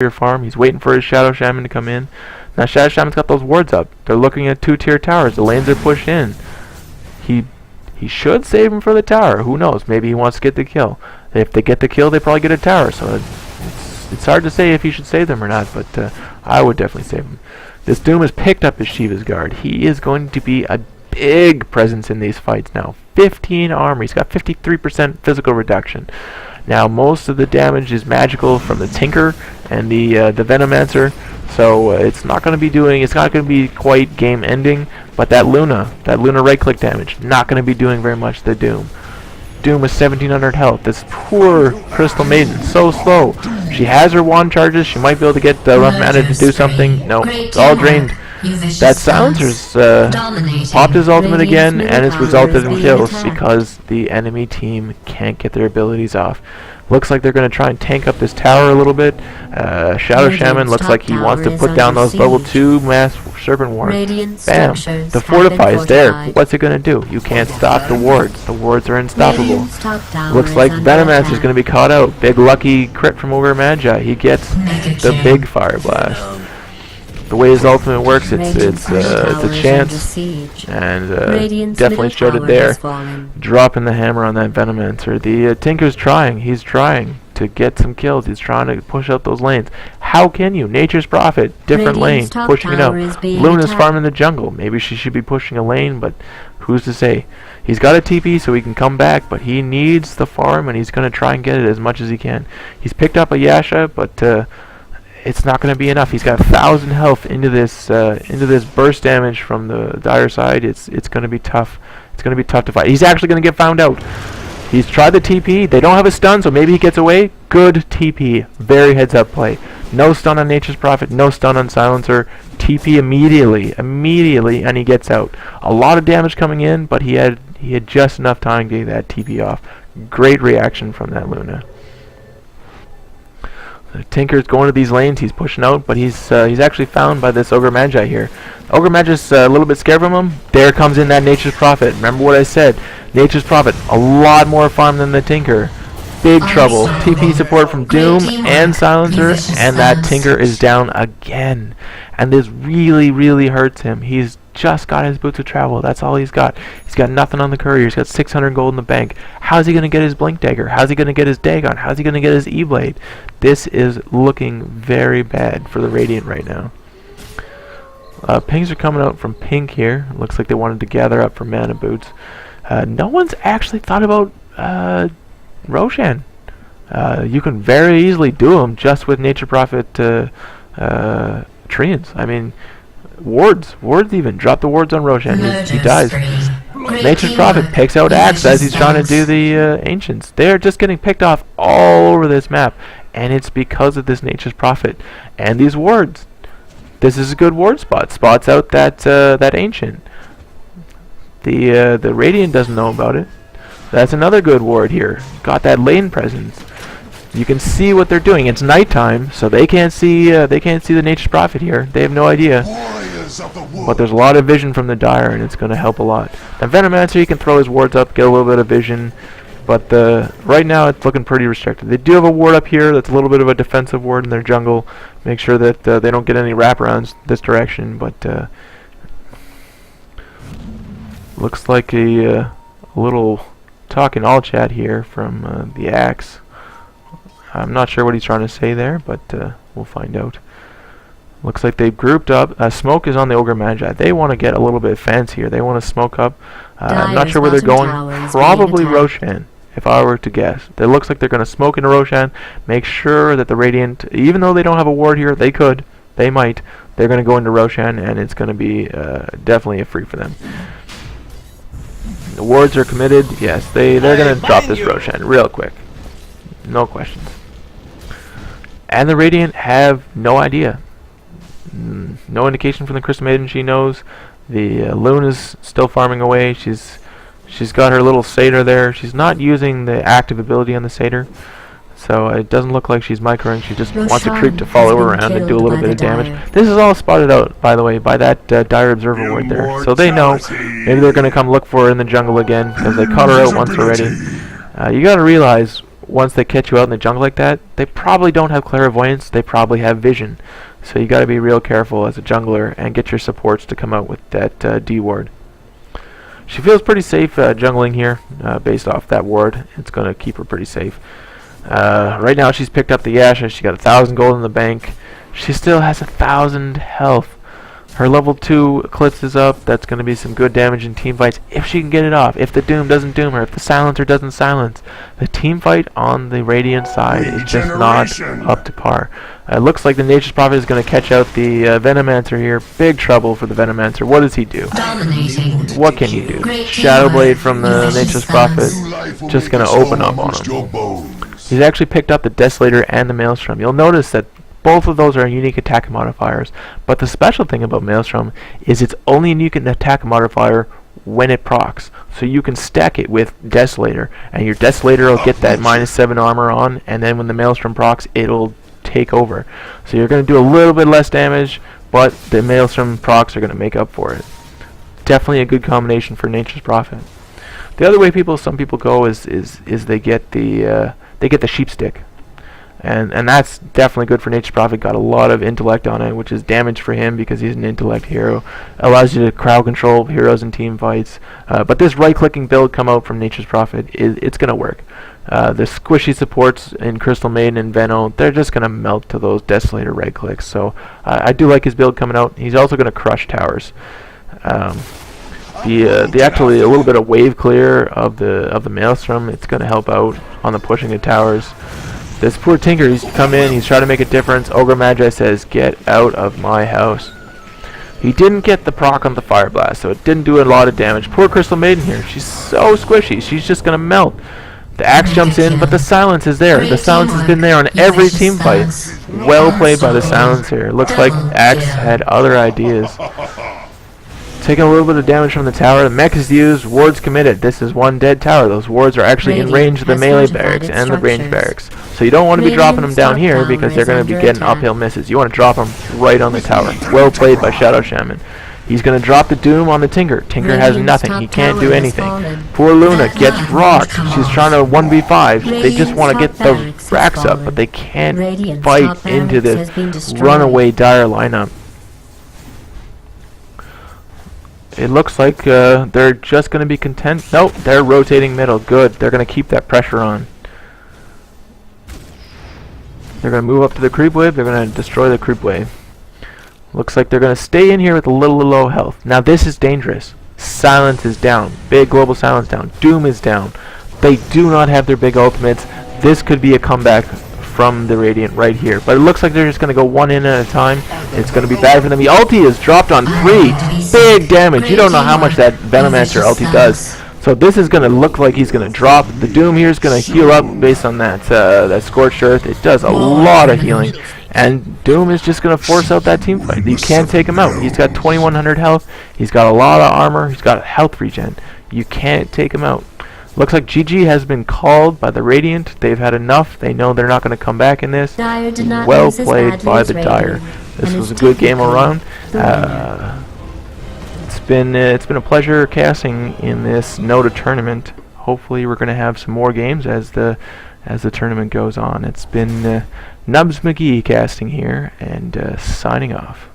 your farm. He's waiting for his Shadow Shaman to come in. Now Shadow Shaman's got those wards up. They're looking at 2-tier towers. The lanes are pushed in. He should save him for the tower. Who knows? Maybe he wants to get the kill. If they get the kill, they probably get a tower. So it's hard to say if he should save them or not, but I would definitely save him. This Doom has picked up his Shiva's Guard. He is going to be a big presence in these fights now. 15 armor. He's got 53% physical reduction. Now most of the damage is magical from the Tinker and the Venomancer, so it's not going to be quite game ending. But that Luna right click damage, not going to be doing very much to the Doom. Doom with 1700 health. This poor Crystal Maiden, so slow. She has her wand charges. She might be able to get enough mana to do something. No, it's all drained. That Silencer's popped his ultimate again, and it's resulted in kills because the enemy team can't get their abilities off. Looks like they're going to try and tank up this tower a little bit. Shadow Shaman looks like he wants to put down those level 2 mass Serpent wards. Bam! The Fortify is there. What's it going to do? You can't stop the wards. The wards are unstoppable. Looks like Venomancer is going to be caught out. Big lucky crit from Ogre Magi. He gets the big Fire Blast. The way his ultimate works, it's a chance, and definitely showed it there. Dropping the hammer on that Venomancer. The Tinker's trying. He's trying to get some kills. He's trying to push out those lanes. How can you? Nature's Prophet, different lane, pushing it out. Luna's farming the jungle. Maybe she should be pushing a lane, but who's to say? He's got a TP so he can come back, but he needs the farm, and he's going to try and get it as much as he can. He's picked up a Yasha, but it's not going to be enough. He's got 1,000 health into this burst damage from the dire side. It's going to be tough. It's going to be tough to fight. He's actually going to get found out. He's tried the TP. They don't have a stun, so maybe he gets away. Good TP. Very heads-up play. No stun on Nature's Prophet. No stun on Silencer. TP immediately, and he gets out. A lot of damage coming in, but he had just enough time to get that TP off. Great reaction from that Luna. The Tinker's going to these lanes. He's pushing out, but he's actually found by this Ogre Magi here. Ogre Magi's a little bit scared from him. There comes in that Nature's Prophet. Remember what I said. Nature's Prophet, a lot more farm than the Tinker. Big trouble. TP support from Doom and Silencer, and that Tinker is down again. And this really, really hurts him. He's just got his boots of travel. That's all he's got. He's got nothing on the courier. He's got 600 gold in the bank. How's he going to get his Blink Dagger? How's he going to get his Dagon? How's he going to get his E-Blade? This is looking very bad for the Radiant right now. Pings are coming out from Pink here. Looks like they wanted to gather up for mana boots. No one's actually thought about Roshan. You can very easily do him just with Nature Prophet Treants. I mean, wards even. Drop the wards on Roshan. He dies. Nature's Prophet picks out Axe as he's trying to do the Ancients. They're just getting picked off all over this map, and it's because of this Nature's Prophet and these wards. This is a good ward spot. Spots out that Ancient. The Radiant doesn't know about it. That's another good ward here. Got that lane presence. You can see what they're doing. It's nighttime, so they can't see the Nature's Prophet here. They have no idea. But there's a lot of vision from the Dire, and it's going to help a lot. Now Venomancer, he can throw his wards up, get a little bit of vision, but right now it's looking pretty restricted. They do have a ward up here that's a little bit of a defensive ward in their jungle. Make sure that they don't get any wraparounds this direction, but looks like a little talk in all chat here from the Axe. I'm not sure what he's trying to say there, but we'll find out. Looks like they've grouped up. Smoke is on the Ogre Magi. They want to get a little bit fancier. They want to smoke up. I'm not sure where they're going. Probably Roshan, if I were to guess. It looks like they're going to smoke into Roshan. Make sure that the Radiant, even though they don't have a ward here, they could. They might. They're going to go into Roshan, and it's going to be definitely a free for them. The wards are committed. Yes, they're going to drop this Roshan real quick. No questions. And the Radiant have no idea. No indication from the Crystal Maiden she knows. The Luna's still farming away. She's got her little Satyr there. She's not using the active ability on the Satyr, so it doesn't look like she's microing. She just wants a creep to follow her around and do a little bit of damage. This is all spotted out, by the way, by that Dire Observer ward there. So they know. Maybe they're going to come look for her in the jungle again because they caught her out once already. You got to realize once they catch you out in the jungle like that, they probably don't have clairvoyance, they probably have vision. So you got to be real careful as a jungler and get your supports to come out with that D ward. She feels pretty safe jungling here based off that ward. It's going to keep her pretty safe. Right now she's picked up the Yasha. She got 1,000 gold in the bank. She still has 1,000 health. Her level 2 Eclipse is up. That's going to be some good damage in team fights if she can get it off. If the Doom doesn't doom her. If the Silencer doesn't silence. The team fight on the Radiant side is just not up to par. It looks like the Nature's Prophet is going to catch out the Venomancer here. Big trouble for the Venomancer. What does he do? What can he do? Shadow Blade from the Nature's Prophet. Just going to open up on him. He's actually picked up the Desolator and the Maelstrom. You'll notice that both of those are unique attack modifiers, but the special thing about Maelstrom is it's only a unique attack modifier when it procs. So you can stack it with Desolator, and your Desolator will get that -7 armor on, and then when the Maelstrom procs, it'll take over. So you're going to do a little bit less damage, but the Maelstrom procs are going to make up for it. Definitely a good combination for Nature's Prophet. The other way some people go is they get the sheep stick. And that's definitely good for Nature's Prophet. Got a lot of intellect on it, which is damage for him because he's an intellect hero. Allows you to crowd control heroes in team fights. But this right-clicking build come out from Nature's Prophet, it's going to work. The squishy supports in Crystal Maiden and Veno, they're just going to melt to those Desolator right clicks. So I do like his build coming out. He's also going to crush towers. The actually a little bit of wave clear of the Maelstrom, it's going to help out on the pushing of towers. This poor Tinker, he's come in, he's trying to make a difference. Ogre Magi says, "Get out of my house." He didn't get the proc on the Fire Blast, so it didn't do a lot of damage. Poor Crystal Maiden here, she's so squishy, she's just going to melt. The axe jumps in, but the silence is there. The silence has been there on every team fight. Well played by the silence here. Looks like Axe had other ideas. Taking a little bit of damage from the tower. The mech is used. Wards committed. This is one dead tower. Those wards are actually in range of the melee barracks and the range barracks. So you don't want to be dropping them down here because they're going to be getting uphill misses. You want to drop them right on the tower. Well played by Shadow Shaman. He's going to drop the Doom on the Tinker. Tinker has nothing. He can't do anything. Poor Luna gets rocked. She's trying to 1v5. They just want to get the racks up, but they can't fight into this runaway dire lineup. It looks like they're just going to be content. Nope, they're rotating middle. Good. They're going to keep that pressure on. They're going to move up to the creep wave. They're going to destroy the creep wave. Looks like they're going to stay in here with a little low health. Now this is dangerous. Silence is down. Big global silence down. Doom is down. They do not have their big ultimates. This could be a comeback from the Radiant right here. But it looks like they're just going to go one in at a time. It's going to be bad for them. The ulti is dropped on 3. Big damage. You don't know how much that Venomancer ulti does. So this is going to look like he's going to drop. The Doom here is going to heal up based on that Scorched Earth. It does a lot of healing. And Doom is just going to force out that team fight. You can't take him out. He's got 2100 health. He's got a lot of armor. He's got health regen. You can't take him out. Looks like GG has been called by the Radiant. They've had enough. They know they're not going to come back in this. Well played by the Dire. This was a good game around. It's been a pleasure casting in this NOTA tournament. Hopefully we're going to have some more games as the tournament goes on. It's been Nubs McGee casting here and signing off.